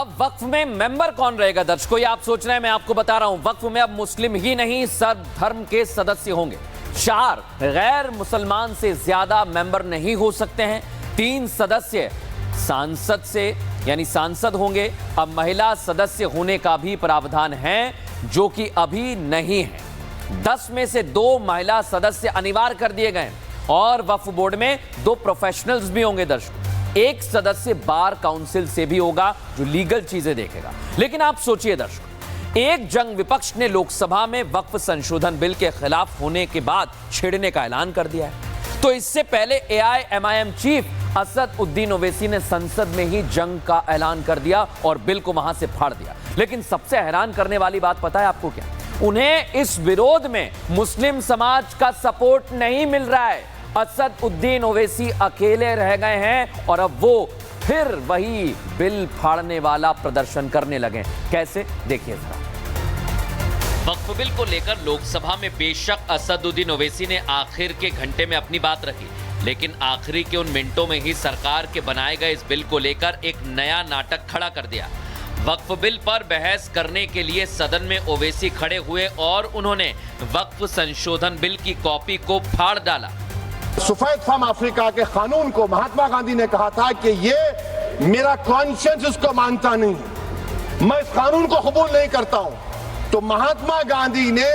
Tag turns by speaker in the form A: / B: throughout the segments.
A: अब वक्फ में मेंबर कौन रहेगा दर्शकों, ये आप सोच रहे हैं, मैं आपको बता रहा हूं। वक्फ में अब मुस्लिम ही नहीं सब धर्म के सदस्य होंगे। 4 गैर मुसलमान से ज्यादा मेंबर नहीं हो सकते हैं। 3 सदस्य सांसद से यानी सांसद होंगे। अब महिला सदस्य होने का भी प्रावधान है जो कि अभी नहीं है। 10 में से 2 महिला सदस्य अनिवार्य कर दिए गए और वक्फ बोर्ड में 2 प्रोफेशनल्स भी होंगे दर्शकों। 1 सदस्य बार काउंसिल से भी होगा जो लीगल चीजें देखेगा। लेकिन आप सोचिए दर्शकों, एक जंग विपक्ष ने लोकसभा में वक्फ संशोधन बिल के खिलाफ होने के बाद छेड़ने का ऐलान कर दिया है, तो इससे पहले AIMIM चीफ असद उद्दीन ओवैसी ने संसद में ही जंग का ऐलान कर दिया और बिल को वहां से फाड़ दिया। लेकिन सबसे हैरान करने वाली बात पता है आपको क्या? उन्हें इस विरोध में मुस्लिम समाज का सपोर्ट नहीं मिल रहा है। असद उद्दीन ओवैसी अकेले रह गए हैं और अब वो फिर वही बिल फाड़ने वाला प्रदर्शन करने लगे। कैसे, देखिए जरा।
B: वक्फ बिल को लेकर लोकसभा में बेशक असदुद्दीन ओवैसी ने आखिर के घंटे में अपनी बात रखी, लेकिन आखिरी के उन मिनटों में ही सरकार के बनाए गए इस बिल को लेकर एक नया नाटक खड़ा कर दिया। वक्फ बिल पर बहस करने के लिए सदन में ओवैसी खड़े हुए और उन्होंने वक्फ संशोधन बिल की कॉपी को फाड़ डाला।
C: सफेद फार्म अफ्रीका के कानून को महात्मा गांधी ने कहा था कि ये मेरा कॉन्शियंस इसको मानता नहीं, मैं इस कानून को कबूल नहीं करता हूं। तो महात्मा गांधी ने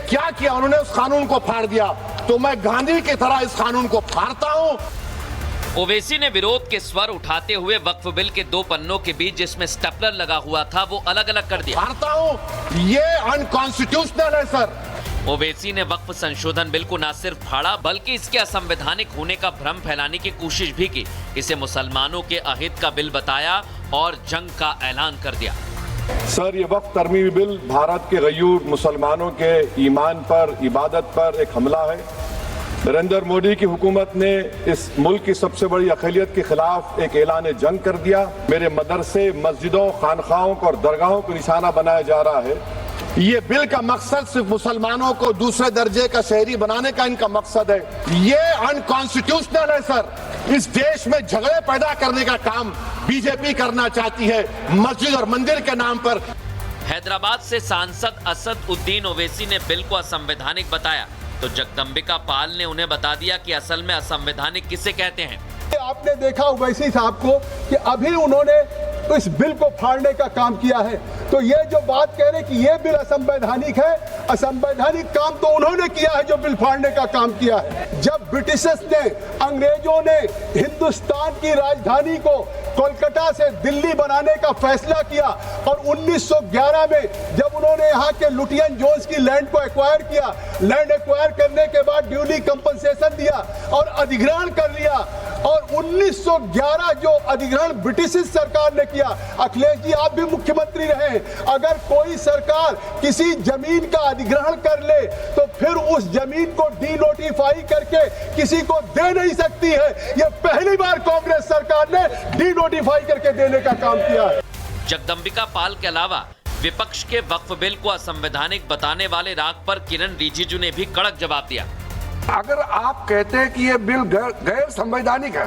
C: क्या किया, उन्होंने उस कानून को फाड़ दिया। तो मैं गांधी की तरह इस कानून को फाड़ता हूं।
B: ओवैसी ने विरोध के स्वर उठाते हुए वक्फ बिल के 2 पन्नों के बीच जिसमें स्टेपलर लगा हुआ था वो अलग अलग कर दिया।
C: फाड़ता हूं, ये अनकॉन्स्टिट्यूशनल है सर।
B: ओवैसी ने वक्फ संशोधन बिल को न सिर्फ फाड़ा बल्कि इसके असंवैधानिक होने का भ्रम फैलाने की कोशिश भी की। इसे मुसलमानों के अहित का बिल बताया और जंग का ऐलान कर दिया।
C: सर, ये वक्फ तरमीमी बिल भारत के गयूर मुसलमानों के ईमान पर, इबादत पर एक हमला है। नरेंद्र मोदी की हुकूमत ने इस मुल्क की सबसे बड़ी अक़लियत के खिलाफ एक ऐलान जंग कर दिया। मेरे मदरसे, मस्जिदों, खानखाहों और दरगाहों को निशाना बनाया जा रहा है। ये बिल का मकसद सिर्फ मुसलमानों को दूसरे दर्जे का शहरी बनाने का इनका मकसद है। ये अनकॉन्स्टिट्यूशनल है सर। इस देश में झगड़े पैदा करने का काम बीजेपी करना चाहती है मस्जिद और मंदिर के नाम पर।
B: हैदराबाद से सांसद असद उद्दीन ओवैसी ने बिल को असंवैधानिक बताया तो जगदम्बिका पाल ने उन्हें बता दिया कि असल में असंवैधानिक किसे कहते हैं।
D: आपने देखा ओवैसी साहब को कि अभी उन्होंने इस बिल को फाड़ने का काम किया है, तो ये जो बात कह रहे कि ये बिल असंवैधानिक है, असंवैधानिक काम तो उन्होंने किया है जो बिल फाड़ने का काम किया है। जब ब्रिटिशर्स ने, अंग्रेजों ने हिंदुस्तान की राजधानी को कोलकाता से दिल्ली बनाने का फैसला किया और 1911 में जब उन्होंने यहाँ के लुटियन जोन्स की लैंड को एक्वायर किया, लैंड एक्वायर करने के बाद ड्यूली कंपनसेशन दिया और अधिग्रहण कर लिया। और 1911 जो अधिग्रहण ब्रिटिश सरकार ने किया, अखिलेश जी आप भी मुख्यमंत्री रहे, अगर कोई सरकार किसी जमीन का अधिग्रहण कर ले तो फिर उस जमीन को डीनोटिफाई करके किसी को दे नहीं सकती है। यह पहली बार कांग्रेस सरकार ने डीनोटिफाई करके देने का काम किया है।
B: जगदम्बिका पाल के अलावा विपक्ष के वक्फ बिल को असंवैधानिक बताने वाले राग पर किरण रिजिजू ने भी कड़क जवाब दिया।
E: अगर आप कहते हैं कि ये बिल गैर संवैधानिक है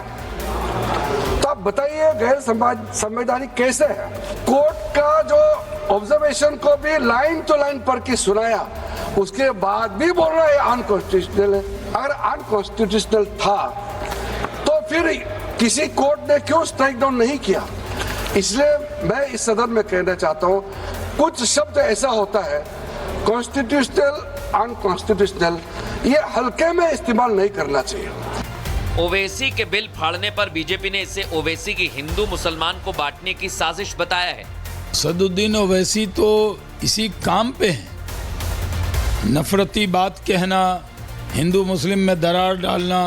E: तो आप बताइए गैर संवैधानिक कैसे है? कोर्ट का जो ऑब्जर्वेशन को भी लाइन टू लाइन पढ़ के सुनाया, उसके बाद भी बोल रहा है अनकॉन्स्टिट्यूशनल है। अगर अनकॉन्स्टिट्यूशनल था तो फिर किसी कोर्ट ने क्यों स्ट्राइक डाउन नहीं किया? इसलिए मैं इस सदन में कहना चाहता हूं, कुछ शब्द ऐसा होता है कॉन्स्टिट्यूशनल, अनकॉन्स्टिट्यूशनल, ये हल्के में इस्तेमाल नहीं करना चाहिए।
B: ओवैसी के बिल फाड़ने पर बीजेपी ने इसे ओवैसी की हिंदू मुसलमान को बांटने की साजिश बताया है।
F: असदुद्दीन ओवैसी तो इसी काम पे हैं, नफरती बात कहना, हिंदू मुस्लिम में दरार डालना।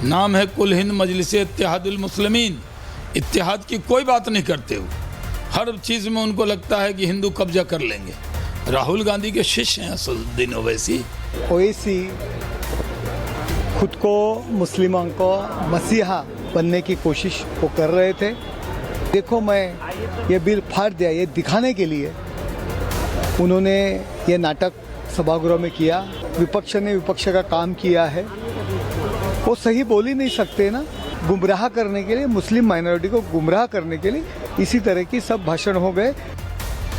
F: नाम है कुल हिंद मजलिस इत्तेहादुल मुस्लिमीन, इत्तेहाद की कोई बात नहीं करते हो। हर चीज़ में उनको लगता है कि हिंदू कब्जा कर लेंगे। राहुल गांधी के शिष्य हैं असदुद्दीन ओवैसी।
G: ओवैसी खुद को मुस्लिमों को मसीहा बनने की कोशिश वो कर रहे थे। देखो, मैं ये बिल फाड़ दिया, ये दिखाने के लिए उन्होंने ये नाटक सभागृह में किया। विपक्ष ने विपक्ष का काम किया है, वो सही बोल ही नहीं सकते ना। गुमराह करने के लिए, मुस्लिम माइनॉरिटी को गुमराह करने के लिए इसी तरह की सब भाषण हो गए।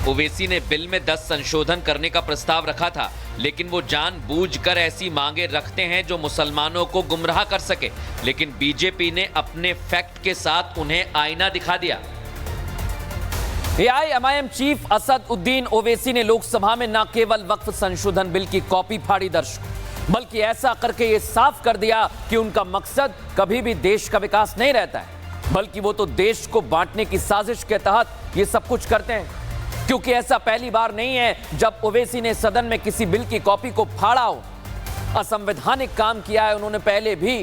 B: ओवैसी ने बिल में 10 संशोधन करने का प्रस्ताव रखा था, लेकिन वो जानबूझकर ऐसी मांगे रखते हैं जो मुसलमानों को गुमराह कर सके, लेकिन बीजेपी ने अपने फैक्ट के साथ उन्हें आईना दिखा दिया।
A: एआईएमआईएम चीफ असद उद्दीन ओवैसी ने लोकसभा में न केवल वक्फ संशोधन बिल की कॉपी फाड़ी दर्शकों, बल्कि ऐसा करके ये साफ कर दिया कि उनका मकसद कभी भी देश का विकास नहीं रहता है, बल्कि वो तो देश को बांटने की साजिश के तहत ये सब कुछ करते हैं। क्योंकि ऐसा पहली बार नहीं है जब ओवैसी ने सदन में किसी बिल की कॉपी को फाड़ा हो। असंवैधानिक काम किया है उन्होंने पहले भी,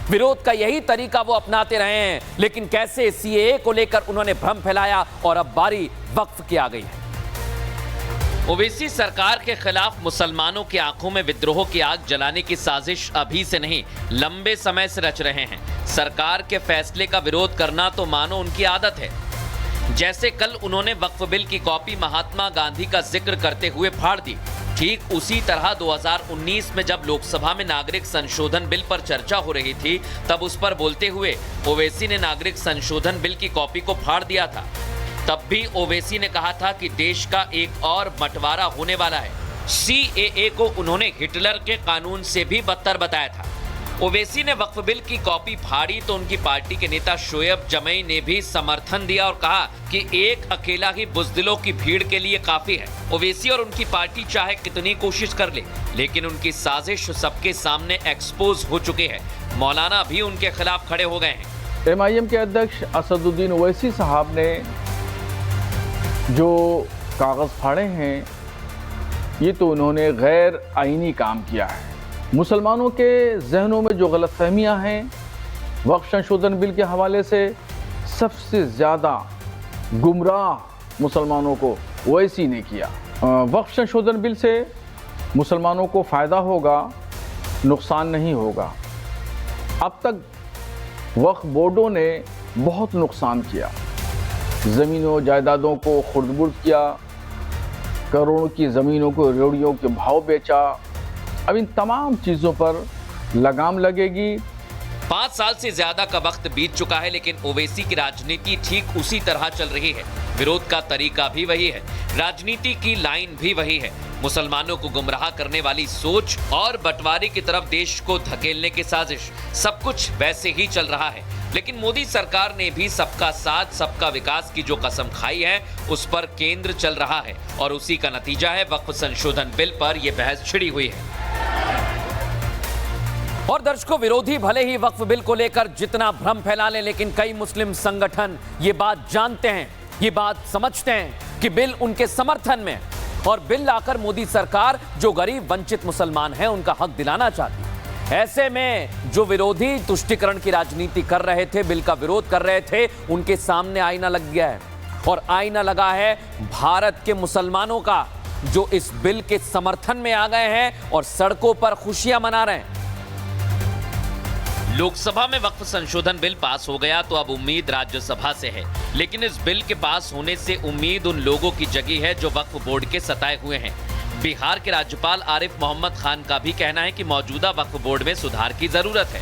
A: विरोध का यही तरीका वो अपनाते रहे हैं, लेकिन कैसे सीएए को लेकर उन्होंने भ्रम फैलाया और अब बारी वक्फ की आ गई है।
B: ओवैसी सरकार के खिलाफ मुसलमानों की आंखों में विद्रोह की आग जलाने की साजिश अभी से नहीं, लंबे समय से रच रहे हैं। सरकार के फैसले का विरोध करना तो मानो उनकी आदत है। जैसे कल उन्होंने वक्फ बिल की कॉपी महात्मा गांधी का जिक्र करते हुए फाड़ दी, ठीक उसी तरह 2019 में जब लोकसभा में नागरिक संशोधन बिल पर चर्चा हो रही थी, तब उस पर बोलते हुए ओवैसी ने नागरिक संशोधन बिल की कॉपी को फाड़ दिया था। तब भी ओवैसी ने कहा था कि देश का एक और बंटवारा होने वाला है। सीएए को उन्होंने हिटलर के कानून से भी बदतर बताया था। ओवैसी ने वक्फ बिल की कॉपी फाड़ी तो उनकी पार्टी के नेता शोएब जमई ने भी समर्थन दिया और कहा कि एक अकेला ही बुज़दिलों की भीड़ के लिए काफी है। ओवैसी और उनकी पार्टी चाहे कितनी कोशिश कर ले, लेकिन उनकी साजिश सबके सामने एक्सपोज हो चुकी है। मौलाना भी उनके खिलाफ खड़े हो गए हैं।
H: एमआईएम के अध्यक्ष असदुद्दीन ओवैसी साहब ने जो कागज फाड़े हैं, ये तो उन्होंने गैर आईनी काम किया है। मुसलमानों के जहनों में जो गलतफहमियां हैं वक्फ संशोधन बिल के हवाले से, सबसे ज़्यादा गुमराह मुसलमानों को ओवैसी ने किया। वक्फ संशोधन बिल से मुसलमानों को फ़ायदा होगा, नुकसान नहीं होगा। अब तक वक्फ बोर्डों ने बहुत नुकसान किया, ज़मीनों जायदादों को खुर्द-बुर्द किया, करोड़ों की ज़मीनों को रेवड़ियों के भाव बेचा। अब इन तमाम चीज़ों पर लगाम लगेगी।
B: 5 साल से ज्यादा का वक्त बीत चुका है, लेकिन ओवैसी की राजनीति ठीक उसी तरह चल रही है। विरोध का तरीका भी वही है, राजनीति की लाइन भी वही है। मुसलमानों को गुमराह करने वाली सोच और बंटवारे की तरफ देश को धकेलने की साजिश, सब कुछ वैसे ही चल रहा है। लेकिन मोदी सरकार ने भी सबका साथ सबका विकास की जो कसम खाई है, उस पर केंद्र चल रहा है और उसी का नतीजा है वक्फ संशोधन बिल पर यह बहस छिड़ी हुई है।
A: और दर्शकों, विरोधी भले ही वक्फ बिल को लेकर जितना भ्रम फैला लें, लेकिन कई मुस्लिम संगठन ये बात जानते हैं, ये बात समझते हैं कि बिल उनके समर्थन में, और बिल लाकर मोदी सरकार जो गरीब वंचित मुसलमान हैं उनका हक दिलाना चाहती है। ऐसे में जो विरोधी तुष्टीकरण की राजनीति कर रहे थे, बिल का विरोध कर रहे थे, उनके सामने आईना लग गया है। और आईना लगा है भारत के मुसलमानों का, जो इस बिल के समर्थन में आ गए हैं और सड़कों पर खुशियां मना रहे हैं।
B: लोकसभा में वक्फ संशोधन बिल पास हो गया तो अब उम्मीद राज्यसभा से है, लेकिन इस बिल के पास होने से उम्मीद उन लोगों की जगी है जो वक्फ बोर्ड के सताए हुए हैं। बिहार के राज्यपाल आरिफ मोहम्मद खान का भी कहना है कि मौजूदा वक्फ बोर्ड में सुधार की जरूरत है।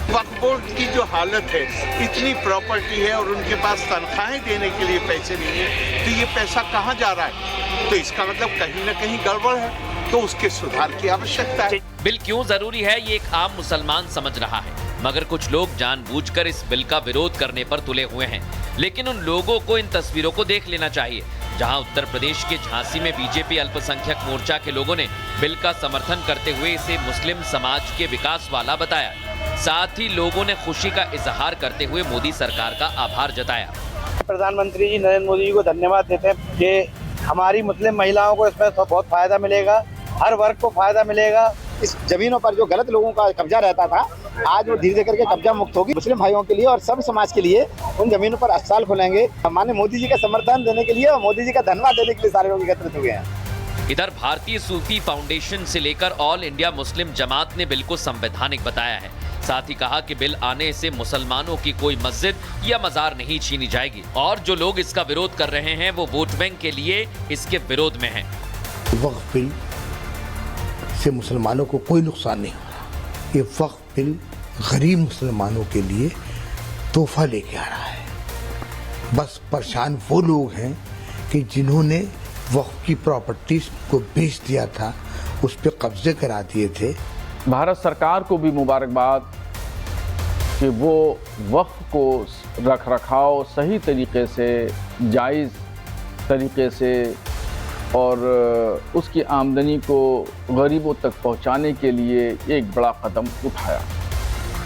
I: वक्फ बोर्ड की जो हालत है, इतनी प्रॉपर्टी है और उनके पास तनख्वाहें देने के लिए पैसे नहीं है, तो ये पैसा कहाँ जा रहा है? तो इसका मतलब कहीं ना कहीं गड़बड़ है, तो उसके सुधार की आवश्यकता है।
B: बिल क्यों जरूरी है, ये एक आम मुसलमान समझ रहा है, मगर कुछ लोग जानबूझकर इस बिल का विरोध करने पर तुले हुए हैं। लेकिन उन लोगों को इन तस्वीरों को देख लेना चाहिए, जहां उत्तर प्रदेश के झांसी में बीजेपी अल्पसंख्यक मोर्चा के लोगों ने बिल का समर्थन करते हुए इसे मुस्लिम समाज के विकास वाला बताया। साथ ही लोगों ने खुशी का इजहार करते हुए मोदी सरकार का आभार जताया।
J: प्रधानमंत्री जी नरेंद्र मोदी जी को धन्यवाद देते हैं कि हमारी मुस्लिम महिलाओं को इसमें बहुत फायदा मिलेगा, हर वर्ग को फायदा मिलेगा। इस जमीनों पर जो गलत लोगों का कब्जा रहता था, आज वो धीरे धीरे करके कब्जा मुक्त होगी। मुस्लिम भाइयों के लिए और सब समाज के लिए उन जमीनों पर अस्पताल खुलेंगे। माननीय मोदी जी का समर्थन देने के लिए और मोदी जी का धन्यवाद देने के लिए सारे लोग एकत्रित हुए हैं।
B: इधर भारतीय सूफी फाउंडेशन से लेकर ऑल इंडिया मुस्लिम जमात ने बिल को संवैधानिक बताया है। साथ ही कहा कि बिल आने से मुसलमानों की कोई मस्जिद या मजार नहीं छीनी जाएगी, और जो लोग इसका विरोध कर रहे हैं वो वोट बैंक के लिए इसके विरोध में हैं।
K: वक्फ बिल से मुसलमानों को कोई नुकसान नहीं हो रहा। ये वक्फ बिल गरीब मुसलमानों के लिए तोहफा लेके आ रहा है। बस परेशान वो लोग हैं कि जिन्होंने वक्फ की प्रॉपर्टीज को बेच दिया था, उस पर कब्जे करा दिए थे।
H: भारत सरकार को भी मुबारकबाद कि वो वक्फ को रख रखाव सही तरीके से, जायज़ तरीके से और उसकी आमदनी को गरीबों तक पहुंचाने के लिए एक बड़ा कदम उठाया।